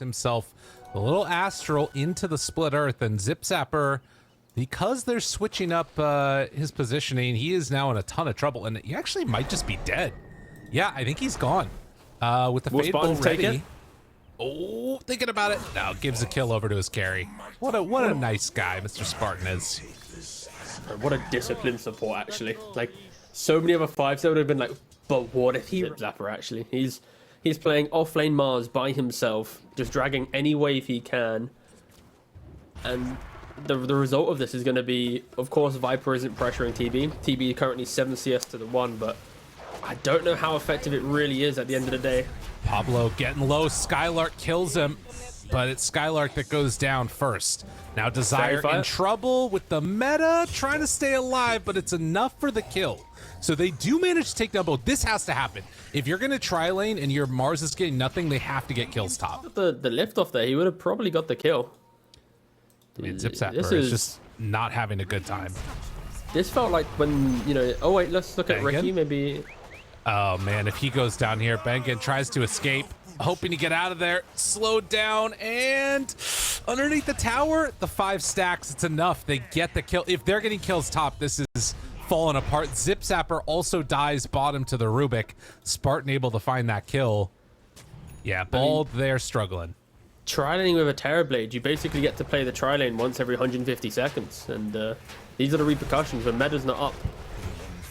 himself a little astral into the split earth, and Zip Zapper, because they're switching up his positioning, he is now in a ton of trouble, and he actually might just be dead. Yeah, I think he's gone. With the Fade Bolt ready. Oh, thinking about it. Now gives a kill over to his carry. What a nice guy Mr. Spartan is. What a disciplined support, actually. Like, so many other fives that would have been like, but what if he Zapper actually? He's playing off-lane Mars by himself, just dragging any wave he can. And the result of this is going to be, of course, Viper isn't pressuring TB. TB currently 7 CS to the 1, but I don't know how effective it really is at the end of the day. Pablo getting low. Skylark kills him, but it's Skylark that goes down first. Now Desire in trouble with the meta, trying to stay alive, but it's enough for the kill. So they do manage to take down both. This has to happen. If you're going to tri-lane and your Mars is getting nothing, they have to get kills top. The lift off there, he would have probably got the kill. I mean, Zip Zapper is just not having a good time. This felt like when, you know, oh wait, let's look at Ricky, maybe. Oh man, if he goes down here, Bengen tries to escape, hoping to get out of there, slowed down, and underneath the tower, the 5 stacks, it's enough. They get the kill. If they're getting kills top, this is falling apart. Zip Zapper also dies bottom to the Rubik. Spartan able to find that kill. Yeah, Bald, they're struggling. Tri-laning with a Terrorblade, you basically get to play the tri-lane once every 150 seconds, and these are the repercussions when meta's not up.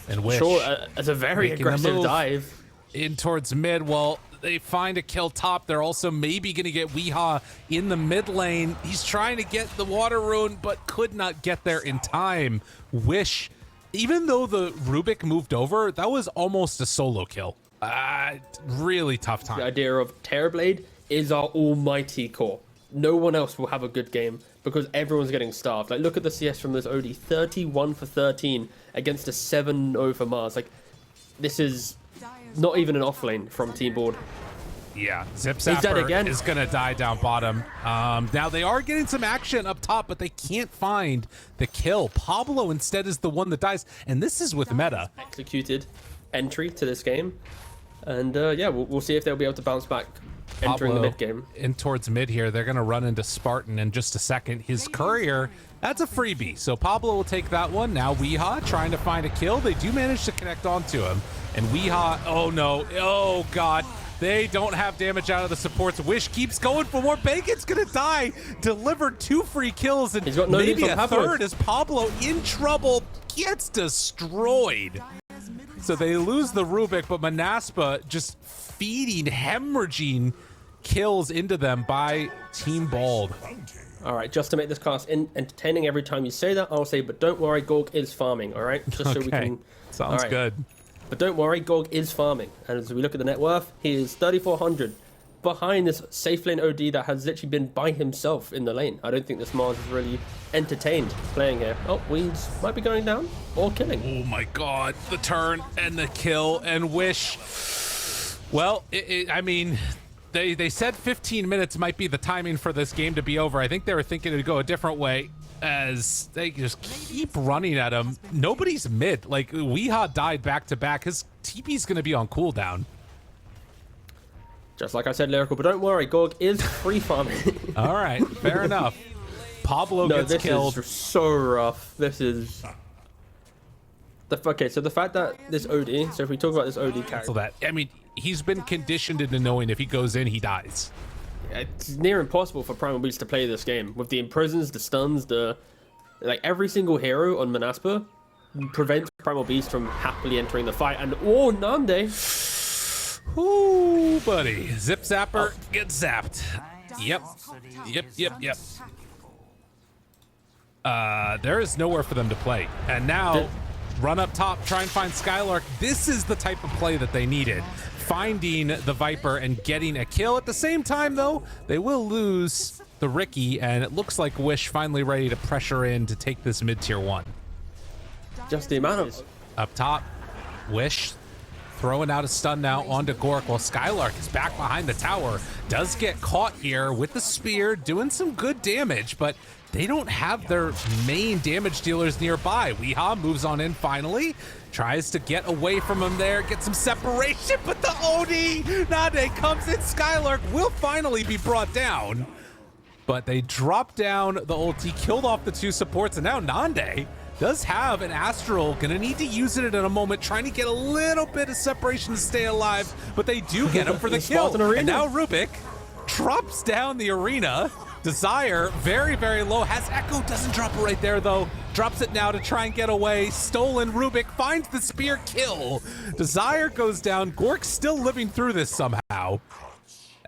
And Wish, sure, it's a very aggressive dive in towards mid. Well, they find a kill top. They're also maybe going to get Weehaw in the mid lane. He's trying to get the water rune, but could not get there in time. Wish, even though the Rubik moved over, that was almost a solo kill. Really tough time. The idea of Terrorblade is our almighty core. No one else will have a good game because everyone's getting starved. Like, look at the CS from this OD, 31 for 13 against a 7-0 for Mars. Like, this is not even an off lane from Team Board. Yeah, Zip Zapper is going to die down bottom. Now they are getting some action up top, but they can't find the kill. Pablo instead is the one that dies, and this is with meta. Executed entry to this game. And yeah, we'll see if they'll be able to bounce back entering the mid game. In towards mid here, they're going to run into Spartan in just a second. His courier, that's a freebie, so Pablo will take that one. Now Weehaw trying to find a kill. They do manage to connect onto him, and Weehaw, oh no, oh god, they don't have damage out of the supports. Wish keeps going for more. Bacon's gonna die. Delivered 2 free kills, and he's got no maybe a third as Pablo in trouble gets destroyed. So they lose the Rubik, but Monaspa just feeding, hemorrhaging kills into them by Team Bald. All right, just to make this cast entertaining every time you say that, I'll say, but don't worry, Gorg is farming, all right? Just so we can... Sounds good. But don't worry, Gorg is farming. And as we look at the net worth, he is 3,400 behind this safe lane OD that has literally been by himself in the lane. I don't think this Mars is really entertained playing here. Oh, Weeds might be going down or killing. Oh my god, the turn and the kill and Wish. Well, I mean, they said 15 minutes might be the timing for this game to be over. I think they were thinking it'd go a different way as they just keep running at him. Nobody's mid. Like, Weehaw died back to back. His TP's going to be on cooldown. Just like I said, Lyrical, but don't worry, Gorg is free farming. All right, fair enough. Pablo gets killed. This is so rough. This is... Okay, so the fact that this OD, so if we talk about this OD character... I mean, he's been conditioned into knowing if he goes in, he dies. It's near impossible for Primal Beast to play this game. With the imprisons, the stuns, like every single hero on Monaspa prevents Primal Beast from happily entering the fight. And oh, Nande! Ooh, buddy. Zip Zapper gets zapped. Yep. There is nowhere for them to play. And now, run up top, try and find Skylark. This is the type of play that they needed. Finding the Viper and getting a kill. At the same time, though, they will lose the Ricky, and it looks like Wish finally ready to pressure in to take this mid-tier 1. Just the amount of... Up top, Wish throwing out a stun now onto Gork while Skylark is back behind the tower. Does get caught here with the spear, doing some good damage, but they don't have their main damage dealers nearby. Weehaw moves on in finally, tries to get away from him there, get some separation, but the OD, Nande comes in. Skylark will finally be brought down, but they drop down the ulti, killed off the 2 supports, and now Nande does have an Astral, gonna need to use it in a moment, trying to get a little bit of separation to stay alive, but they do get him for the kill. And now Rubik drops down the arena. Desire, very, very low, has Echo, doesn't drop it right there though. Drops it now to try and get away. Stolen, Rubik finds the spear kill. Desire goes down, Gork's still living through this somehow.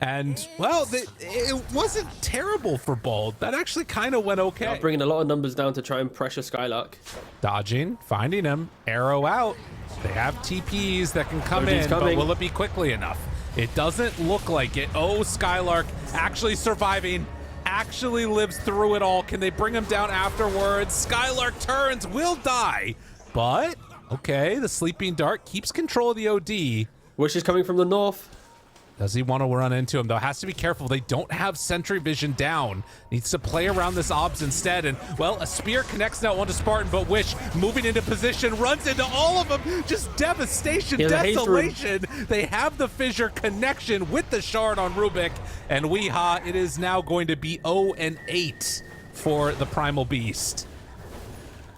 And, well, it wasn't terrible for Bald. That actually kind of went okay. They're bringing a lot of numbers down to try and pressure Skylark. Dodging, finding him, arrow out. They have TPs that can come in, coming. but will it be quickly enough? It doesn't look like it. Oh, Skylark actually surviving, actually lives through it all. Can they bring him down afterwards? Skylark turns, will die, but okay, the Sleeping Dart keeps control of the OD. Wish is coming from the north. Does he want to run into him, though? Has to be careful. They don't have Sentry Vision down. Needs to play around this Obs instead. And, well, a spear connects now onto Spartan, but Wish moving into position, runs into all of them. Just devastation, desolation. They have the fissure connection with the shard on Rubik. And Weehaw, it is now going to be 0-8 for the Primal Beast.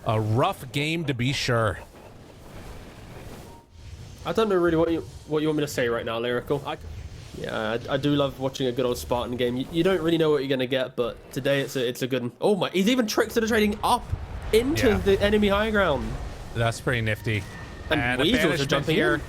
A rough game, to be sure. I don't know really what you want me to say right now, Lyrical. Yeah, I do love watching a good old Spartan game. You don't really know what you're gonna get, but today it's a good one. Oh my, he's even trading up into the enemy high ground. That's pretty nifty. And Weasels are jumping here.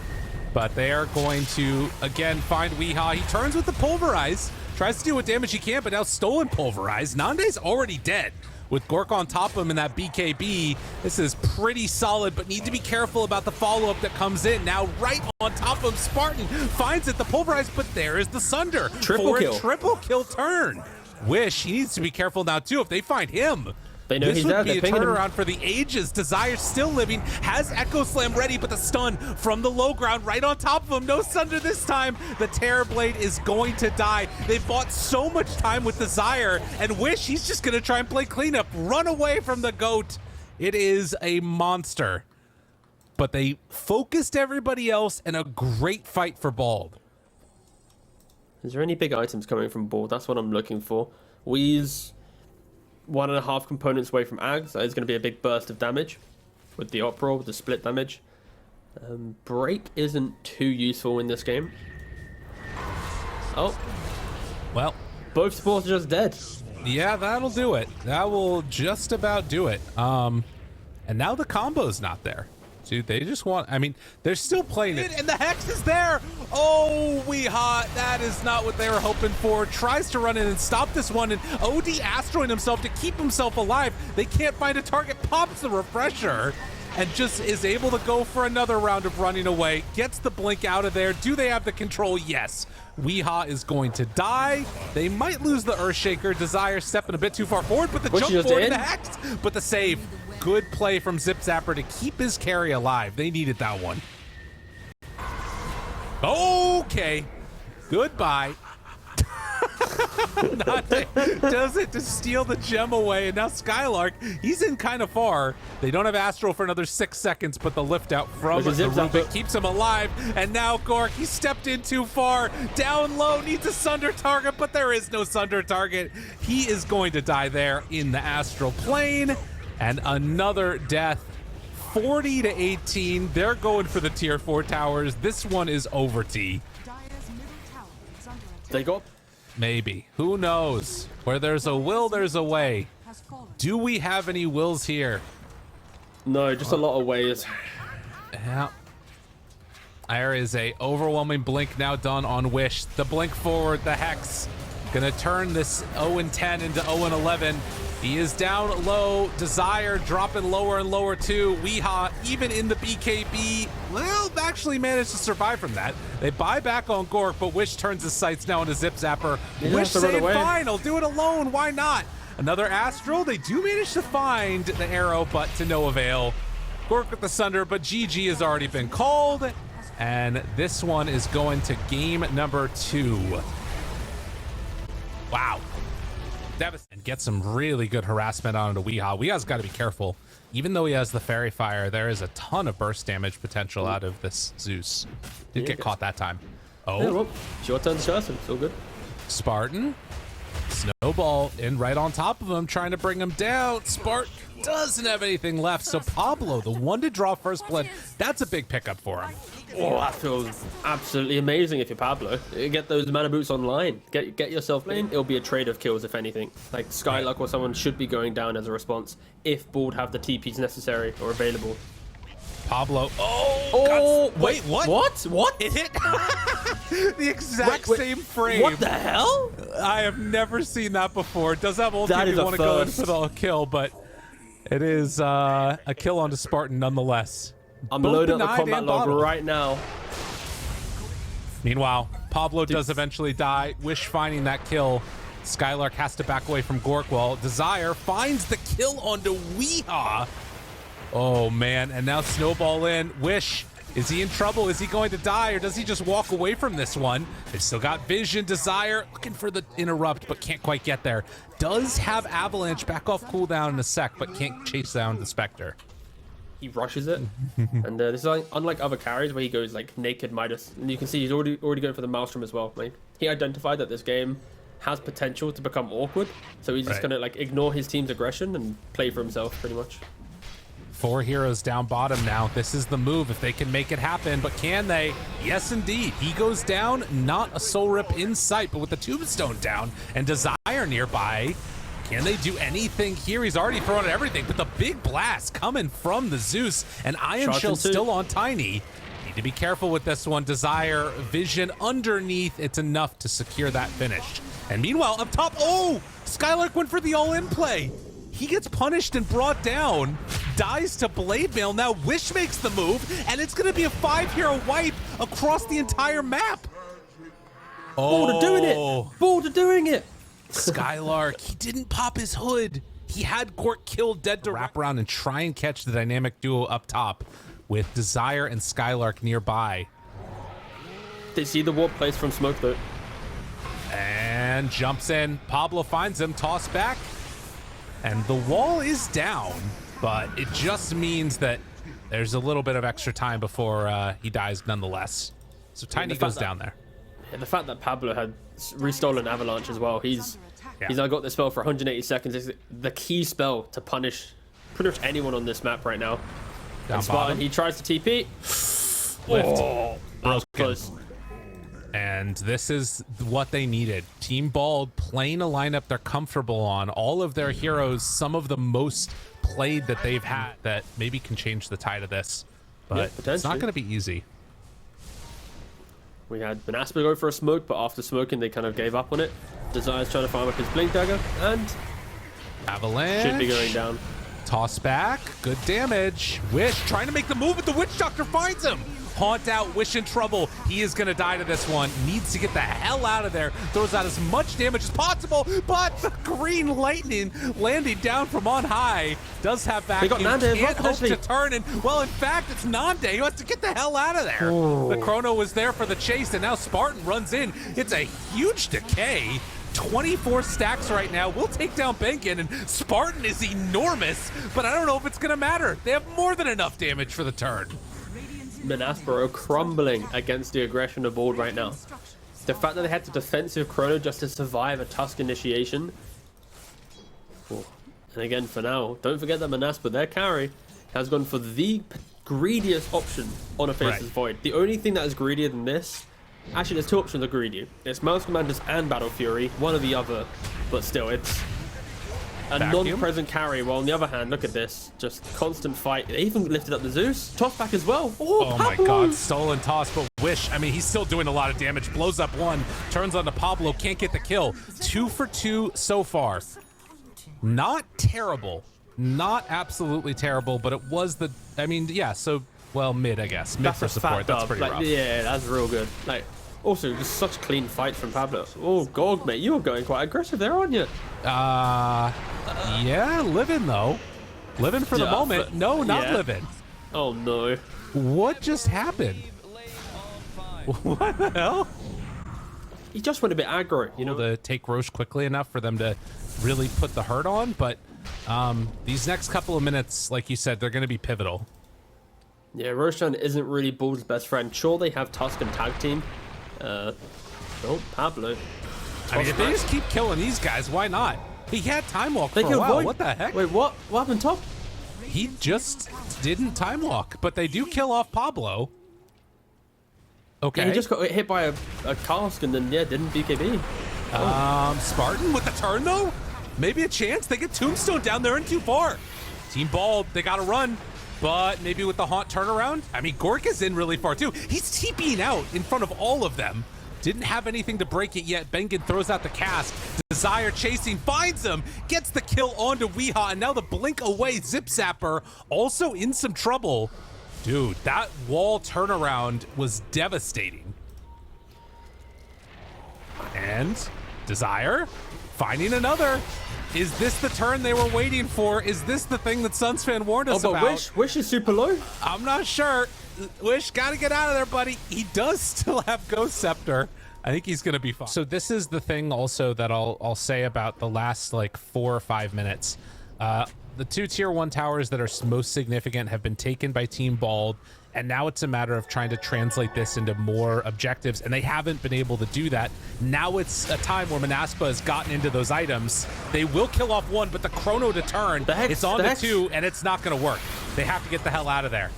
But they are going to, again, find Weehaw. He turns with the Pulverize, tries to do what damage he can, but now Stolen Pulverize. Nande's already dead. With Gork on top of him in that BKB, this is pretty solid, but need to be careful about the follow-up that comes in. Now right on top of Spartan, finds it, the Pulverize, but there is the Sunder. Triple kill. Triple kill turn. Wish, he needs to be careful now too. If they find him, they know this he's would there. be a turnaround for the ages. Desire still living, has Echo Slam ready, but the stun from the low ground right on top of him. No Sunder this time. The Terrorblade is going to die. They bought so much time with Desire, and Wish, he's just going to try and play cleanup, run away from the GOAT. It is a monster. But they focused everybody else, and a great fight for Bald. Is there any big items coming from Bald? That's what I'm looking for. Weeze 1.5 components away from Ags. That is going to be a big burst of damage with the Opera, with the split damage. Break isn't too useful in this game. Oh. Well, both supports are just dead. Yeah, that'll do it. That will just about do it. And now the combo's not there. Dude, they just want, I mean, they're still playing it, and the Hex is there. Oh, Weehaw, that is not what they were hoping for. Tries to run in and stop this one, and OD Astroing himself to keep himself alive. They can't find a target, pops the refresher, and just is able to go for another round of running away. Gets the blink out of there. Do they have the control? Yes. Weehaw is going to die. They might lose the Earthshaker. Desire stepping a bit too far forward, but the jump forward in the Hex, but the save. Good play from Zip Zapper to keep his carry alive. They needed that one. Okay. Goodbye. Does it to steal the gem away, and now Skylark, he's in kind of far. They don't have Astral for another 6 seconds, but the lift out from the Rubik keeps him alive, and now Gork, he stepped in too far. Down low, needs a Sunder target, but there is no Sunder target. He is going to die there in the Astral plane. And another death, 40-18. They're going for the tier 4 towers. This one is over, T. They go. Maybe. Who knows? Where there's a will, there's a way. Do we have any wills here? No, just a lot of ways. Yeah. There is a overwhelming blink now done on Wish. The blink forward, the Hex. Gonna turn this 0-10 into 0-11. He is down low. Desire dropping lower and lower too. Weehaw, even in the BKB, well, actually managed to survive from that. They buy back on Gork, but Wish turns his sights now into Zip Zapper. Wish save fine, I'll do it alone, why not? Another Astral, they do manage to find the arrow, but to no avail. Gork with the Sunder, but GG has already been called. And this one is going to game number 2. Wow. And get some really good harassment onto Weehaw. Weehaw's got to be careful. Even though he has the Fairy Fire, there is a ton of burst damage potential out of this Zeus. Did get caught that time. Oh, Yeah, well, it's your turn to show us. It's all good. Spartan. Snowball in right on top of him, trying to bring him down. Spartan doesn't have anything left, so Pablo, the one to draw first blood, that's a big pickup for him. Oh, that feels absolutely amazing if you're Pablo. Get those mana boots online. Get yourself playing. It'll be a trade of kills, if anything. Like Skylark or someone should be going down as a response if Bald have the TPs necessary or available. Pablo. Wait, what? What? It hit the exact same frame. What the hell? I have never seen that before. It does have ulti That if is you a want to go in first. for the kill, but it is a kill onto Spartan nonetheless. I'm Both loading up the denied combat and log bottled. right now. Meanwhile, Pablo does eventually die. Wish finding that kill. Skylark has to back away from Gorkwall. Desire finds the kill onto Weehaw. Oh, man. And now Snowball in. Wish, is he in trouble? Is he going to die, or does he just walk away from this one? They've still got Vision. Desire looking for the interrupt, but can't quite get there. Does have Avalanche back off cooldown in a sec, but can't chase down the Spectre. He rushes it, and this is like, unlike other carries where he goes like naked Midas, and you can see he's already going for the Maelstrom as well. Like he identified that this game has potential to become awkward, so he's just gonna like ignore his team's aggression and play for himself pretty much. 4 heroes down bottom now. This is the move if they can make it happen, but can they? Yes, indeed. He goes down, not a soul rip in sight, but with the tombstone down and Desire nearby. Can they do anything here? He's already thrown at everything, but the big blast coming from the Zeus, and Iron Charging Chill too. still on Tiny. Need to be careful with this one. Desire, Vision underneath. It's enough to secure that finish. And meanwhile, up top, oh! Skylark went for the all-in play. He gets punished and brought down, dies to Blade Mail. Now Wish makes the move, and it's going to be a 5-hero wipe across the entire map. Bald are doing it! Bald are doing it! Skylark, he didn't pop his hood. He had Gort killed dead to wrap around and try and catch the dynamic duo up top with Desire and Skylark nearby. They see the warp place from smoke though. And jumps in. Pablo finds him, toss back. And the wall is down, but it just means that there's a little bit of extra time before he dies nonetheless. So Tiny goes down there. Yeah, the fact that Pablo had restolen Avalanche as well, he's now got the spell for 180 seconds. It's the key spell to punish pretty much anyone on this map right now. Down And Spartan, bottom. he tries to TP. Lift. Oh, that was close. And this is what they needed. Team Bald playing a lineup they're comfortable on. All of their heroes, some of the most played that they've had, that maybe can change the tide of this. But Yeah, it's not potentially. going to be easy. We had Monaspa go for a smoke, but after smoking, they kind of gave up on it. Desire's trying to farm up his Blink Dagger, and Avalanche. should be going down. Toss back. Good damage. Wish trying to make the move, but the Witch Doctor finds him. Haunt out. Wish in trouble. He is going to die to this one. Needs to get the hell out of there. Throws out as much damage as possible, but the green lightning landing down from on high does have They got vacuum. Nande as well, Can't hope to potentially. turn. And, well, in fact, it's Nande who has to get the hell out of there. The Chrono was there for the chase, and now Spartan runs in. It's a huge decay. 24 stacks right now. We'll take down Benkin, and Spartan is enormous, but I don't know if it's going to matter. They have more than enough damage for the turn. Monaspa are crumbling against the aggression of Bald right now. The fact that they had to defensive Chrono just to survive a Tusk initiation. Oh. And again, for now, don't forget that Monaspa, their carry, has gone for the greediest option on a Faceless Void. The only thing that is greedier than this, actually there's two options that are greedier. It's Mouse Commanders and Battle Fury, one or the other, but still, it's a Vacuum? non-present carry. While on the other hand, look at this, just constant fight. They even lifted up the Zeus, toss back as well. Oh my Pablo! god, stolen toss, but Wish, I mean, he's still doing a lot of damage. Blows up one, turns onto Pablo, can't get the kill. 2 for 2 so far. Not terrible. Not absolutely terrible, but it was the, I mean, yeah, so, well, mid, I guess. Mid That's for a support, fat that's dub. pretty Like, rough. yeah, that's real good. Like, also, just such clean fights from Pablo. Oh, Gorg, mate, you're going quite aggressive there, aren't you? Yeah, living though. Living for the Yeah, moment. but- No, not yeah. living. Oh, no. What just happened? What the hell? he just went a bit aggro, you know. To take Roche quickly enough for them to really put the hurt on, but these next couple of minutes, like you said, they're going to be pivotal. Yeah, Roshan isn't really Bald's best friend. Sure, they have Tusk and tag team. Oh, Pablo. I mean, if they just keep killing these guys, why not? He had time walk for a can while. avoid. What the heck? Wait, what? What happened, top? He just didn't time walk, but they do kill off Pablo. Okay. Yeah, he just got hit by a cask and then, yeah, didn't BKB. Spartan with the turn, though? Maybe a chance? They get Tombstone down there and too far. Team Bald, they got to run. But maybe with the Haunt turnaround? I mean, Gork is in really far, too. He's TPing out in front of all of them. Didn't have anything to break it yet. Bengen throws out the cast. Desire chasing, finds him, gets the kill onto Weehaw, and now the blink away Zip Zapper also in some trouble. Dude, that wall turnaround was devastating. And Desire finding another. Is this the turn they were waiting for? Is this the thing that Sunsfan warned us about? Wish is super low. I'm not sure. Wish, gotta get out of there, buddy. He does still have Ghost Scepter. I think he's gonna be fine. So this is the thing also that I'll say about the last like 4 or 5 minutes. The 2 tier 1 towers that are most significant have been taken by Team Bald, and now it's a matter of trying to translate this into more objectives, and they haven't been able to do that. Now it's a time where Monaspa has gotten into those items. They will kill off 1, but the chrono to turn, it's on to 2, and it's not gonna work. They have to get the hell out of there.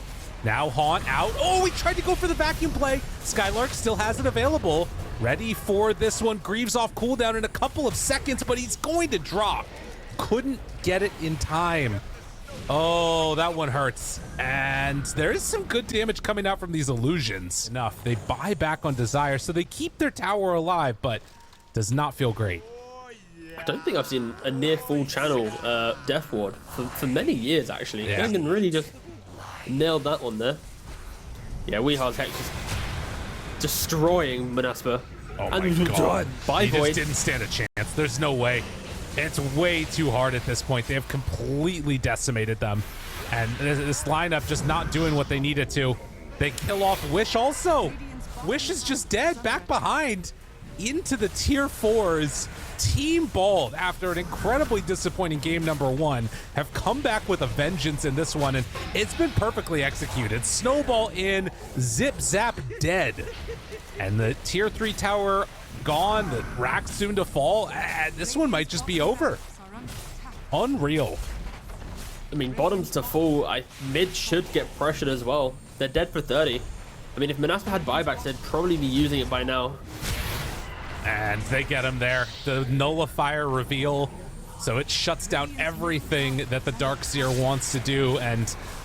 Now Haunt out. Oh, he tried to go for the vacuum play. Skylark still has it available. Ready for this one. Greaves off cooldown in a couple of seconds, but he's going to drop. Couldn't get it in time. Oh, that one hurts. And there is some good damage coming out from these illusions. Enough. They buy back on Desire, so they keep their tower alive, but does not feel great. I don't think I've seen a near full channel Death Ward for many years, actually. Yeah. Bengen really just nailed that one there. Yeah, Weeha's Hex just destroying Monaspa. Oh my god. By He Void. just didn't stand a chance. There's no way. It's way too hard at this point. They have completely decimated them. And this lineup just not doing what they needed to. They kill off Wish also. Wish is just dead, back behind. Into the tier 4s. Team Bald, after an incredibly disappointing game number 1, have come back with a vengeance in this one, and it's been perfectly executed. Snowball in, Zip Zap dead. And the tier 3 tower gone, the rack soon to fall. This one might just be over. Unreal. I mean, bottoms to full. Mid should get pressured as well. They're dead for 30. I mean, if Monaspa had buybacks, they'd probably be using it by now. And they get him there. The nullifier reveal. So it shuts down everything that the Darkseer wants to do. And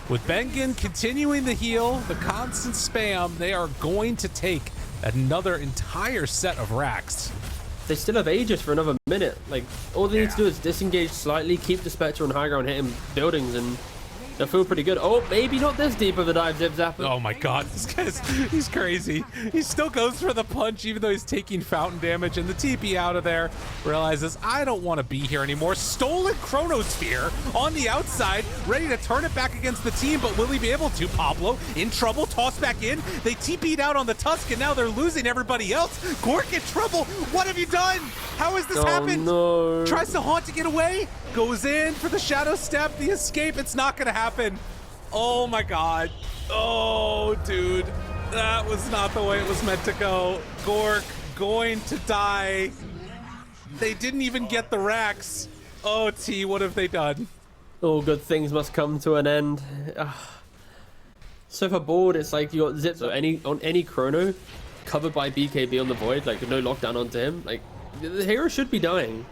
with Bengen continuing the heal, the constant spam, they are going to take another entire set of racks. They still have Aegis for another minute. Like, all they need to do is disengage slightly, keep the Spectre on high ground, hitting buildings, and they'll feel pretty good. Oh, maybe not this deep of a dive, Zip Zapper. Oh my god, this guy's, he's crazy. He still goes for the punch even though he's taking fountain damage, and the TP out of there realizes, I don't want to be here anymore. Stolen Chronosphere on the outside, ready to turn it back against the team, but will he be able to? Pablo in trouble, tossed back in. They TP'd out on the Tusk, and now they're losing everybody else. Gork in trouble. What have you done? How has this happened? No. Tries to Haunt to get away, goes in for the Shadow Step, the escape. It's not gonna happen. Oh my god. Oh, dude. That was not the way it was meant to go. Gork going to die. They didn't even get the racks. Oh, T, what have they done? All good things must come to an end. So for Board, it's like you got Zip, so on any chrono covered by BKB on the Void, like no lockdown onto him, like the hero should be dying.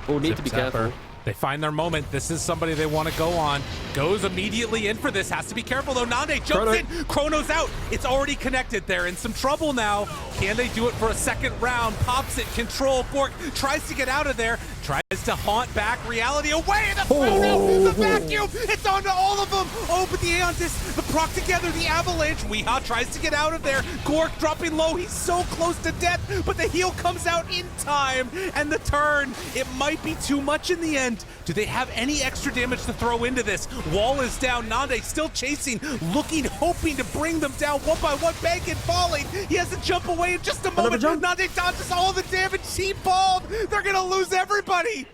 Or need to be careful. They find their moment. This is somebody they want to go on. Goes immediately in for this. Has to be careful though. Nande jumps in. Chrono's out. It's already connected. They're in some trouble now. Can they do it for a second round? Pops it. Control. Gork tries to get out of there. Tries to Haunt back. Reality away. The chrono. The vacuum. It's on to all of them. Oh, but the Aeon Disc, the proc together the avalanche. Weehaw tries to get out of there. Gork dropping low. He's so close to death, but the heal comes out in time. And the turn, it might be too much in the end. Do they have any extra damage to throw into this? Wall is down. Nande still chasing, looking, hoping to bring them down one by one. Bangin falling. He has to jump away in just a moment. Nande dodges all the damage. T-balled. They're going to lose everybody.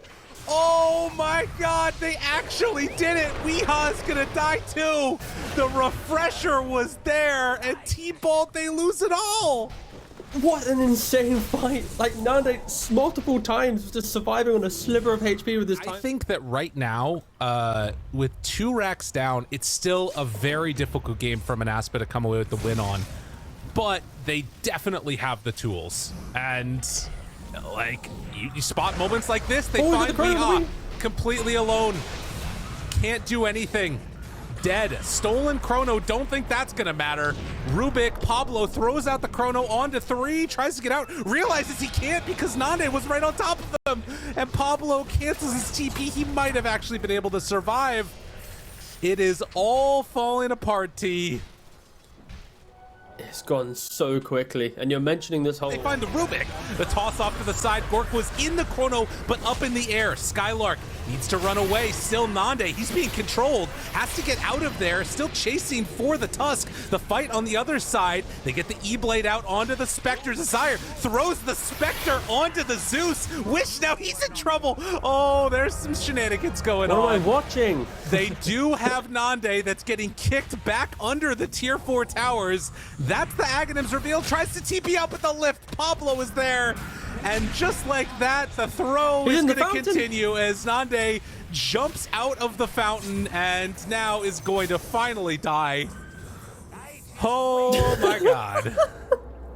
Oh my God, they actually did it. Weeha's gonna die too. The refresher was there, and T-balled, they lose it all. What an insane fight. Like, Nande multiple times just surviving on a sliver of HP with this time. I think that right now, with 2 racks down, it's still a very difficult game for Monaspa to come away with the win on. But they definitely have the tools. And like, you spot moments like this, they find Weehaw completely alone. Can't do anything. Dead. Stolen chrono. Don't think that's gonna matter. Rubik, Pablo throws out the chrono onto 3, tries to get out, realizes he can't because Nande was right on top of them. And Pablo cancels his TP. He might have actually been able to survive. It is all falling apart, T. It's gone so quickly, and you're mentioning this whole... They find the Rubik. The toss off to the side. Gork was in the chrono, but up in the air. Skylark needs to run away. Still Nande. He's being controlled. Has to get out of there. Still chasing for the Tusk. The fight on the other side. They get the E-Blade out onto the Spectre. Desire throws the Spectre onto the Zeus. Wish now he's in trouble. Oh, there's some shenanigans going on. What am I watching? They do have Nande that's getting kicked back under the tier 4 towers. That's the Aghanims reveal. Tries to TP out with the lift. Pablo is there. And just like that, the throw is going to continue as Nande jumps out of the fountain and now is going to finally die. Oh my God.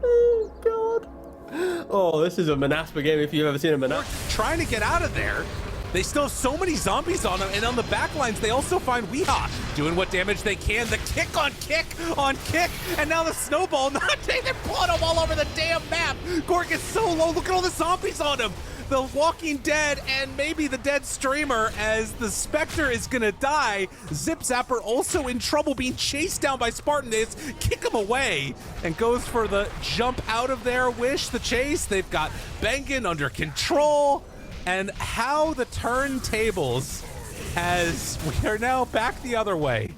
Oh God. Oh, this is a Monaspa game if you've ever seen a Monaspa. Trying to get out of there. They still have so many zombies on them, and on the back lines, they also find Weehaw doing what damage they can. The kick on kick on kick, and now the snowball. Nande, they're pulling him all over the damn map. Gork is so low. Look at all the zombies on him. The Walking Dead and maybe the dead streamer as the Spectre is gonna die. Zip Zapper also in trouble being chased down by Spartan. They kick him away and goes for the jump out of there. Wish the chase. They've got Bengen under control. And how the turntables as we are now back the other way.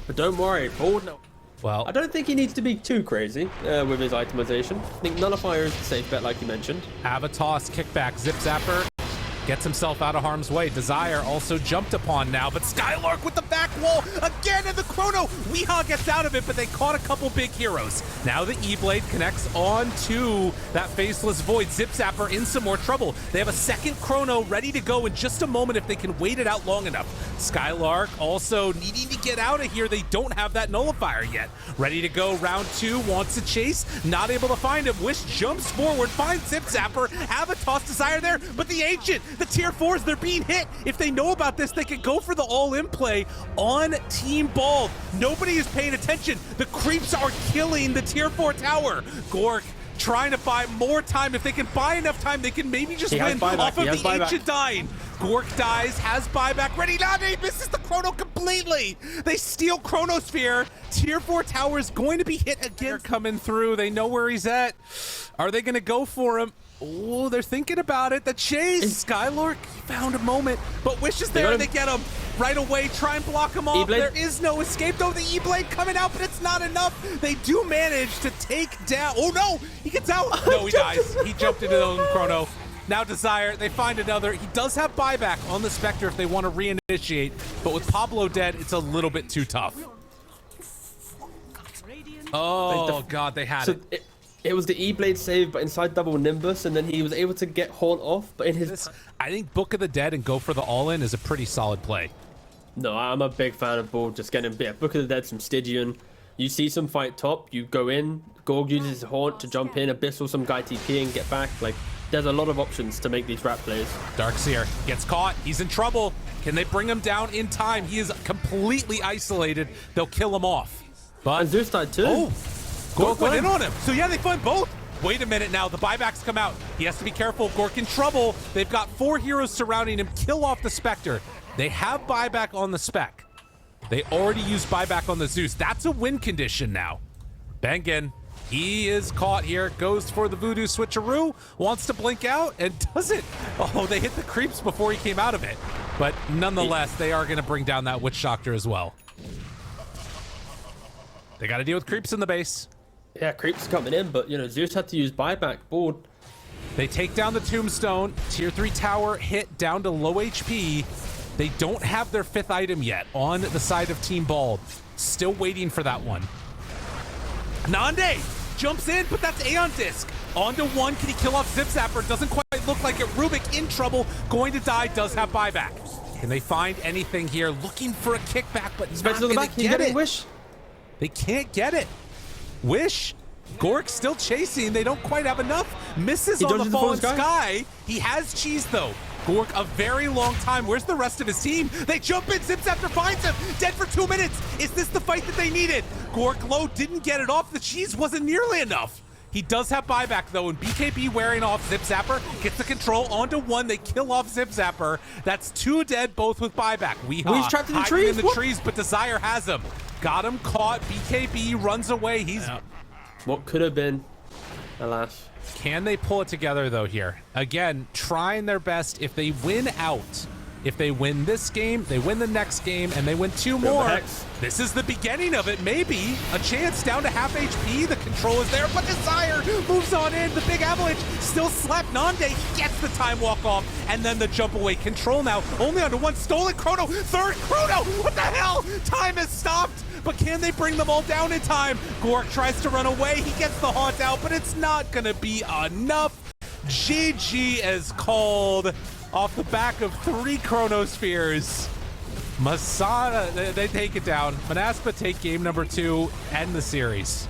But don't worry, forward no. Well, I don't think he needs to be too crazy with his itemization. I think Nullifier is a safe bet, like you mentioned. Avatos kickback. Zip Zapper gets himself out of harm's way. Desire also jumped upon now, but Skylark with the back wall again in the chrono. Weehaw gets out of it, but they caught a couple big heroes. Now the E-Blade connects onto that Faceless Void. Zip Zapper in some more trouble. They have a second chrono ready to go in just a moment if they can wait it out long enough. Skylark also needing to get out of here. They don't have that Nullifier yet. Ready to go, round 2, wants to chase, not able to find him. Wish jumps forward, finds Zip Zapper. Avatos Desire there, but the Ancient, the tier 4s, they're being hit. If they know about this, they could go for the all-in play on Team Bald. Nobody is paying attention. The creeps are killing the tier 4 tower. Gork trying to buy more time. If they can buy enough time, they can maybe just win off of the Ancient dying. Gork dies, has buyback ready. Nande misses the chrono completely. They steal Chronosphere. Tier 4 tower is going to be hit again. They're coming through. They know where he's at. Are they going to go for him? Oh, they're thinking about it. The chase. Skylark found a moment, but Wish is there and they get him right away. Try and block him off. There is no escape though. The E-Blade coming out, but it's not enough. They do manage to take down. Oh no, he gets out. No, he dies. He jumped into the own chrono. Now Desire, they find another. He does have buyback on the Spectre if they want to reinitiate, but with Pablo dead, it's a little bit too tough. Oh God, they had it. It was the E-Blade save, but inside double Nimbus, and then he was able to get Haunt off, but in his... I think Book of the Dead and go for the all-in is a pretty solid play. No, I'm a big fan of Ball, just getting Book of the Dead, some Stygian. You see some fight top, you go in, Gorg uses his Haunt to jump in, Abyssal, some guy TP and get back. Like, there's a lot of options to make these rat plays. Darkseer gets caught, he's in trouble. Can they bring him down in time? He is completely isolated. They'll kill him off. But and Zeus died too. Oh! Gork went in on him. So yeah, they find both. Wait a minute now. The buybacks come out. He has to be careful. Gork in trouble. They've got 4 heroes surrounding him. Kill off the Spectre. They have buyback on the Spec. They already used buyback on the Zeus. That's a win condition now. Bengen, he is caught here, goes for the voodoo switcheroo, wants to blink out and doesn't. Oh, they hit the creeps before he came out of it. But nonetheless, they are going to bring down that Witch Doctor as well. They got to deal with creeps in the base. Yeah, creeps coming in, but, you know, Zeus had to use buyback board. They take down the tombstone. Tier 3 tower hit down to low HP. They don't have their 5th item yet on the side of Team Bald. Still waiting for that one. Nande jumps in, but that's Aeon Disc. Onto 1, can he kill off Zip Zapper? Doesn't quite look like it. Rubik in trouble, going to die, does have buyback. Can they find anything here? Looking for a kickback, but not gonna get it. Wish. They can't get it. Wish. Gork still chasing. They don't quite have enough. Misses on the fallen sky. He has cheese though. Gork a very long time. Where's the rest of his team? They jump in. Zip Zapper finds him. Dead for 2 minutes. Is this the fight that they needed? Gork low didn't get it off. The cheese wasn't nearly enough. He does have buyback though, and BKB wearing off Zip Zapper, gets the control onto 1. They kill off Zip Zapper. That's 2 dead, both with buyback. He's trapped in the trees. In the trees, but Desire has him. Got him caught. BKB runs away. He's what could have been, alas. Can they pull it together though here? Again, trying their best. If they win out, if they win this game, they win the next game, and they win 2 more, this is the beginning of it. Maybe a chance down to half HP. The control is there, but Desire moves on in. The big avalanche still slapped Nande. He gets the time walk off, and then the jump away. Control now only onto 1. Stolen Chrono. 3rd Chrono. What the hell? Time has stopped. But can they bring them all down in time? Gork tries to run away. He gets the haunt out, but it's not going to be enough. GG is called off the back of 3 Chronospheres. Masada, they take it down. Monaspa take game number 2, end the series.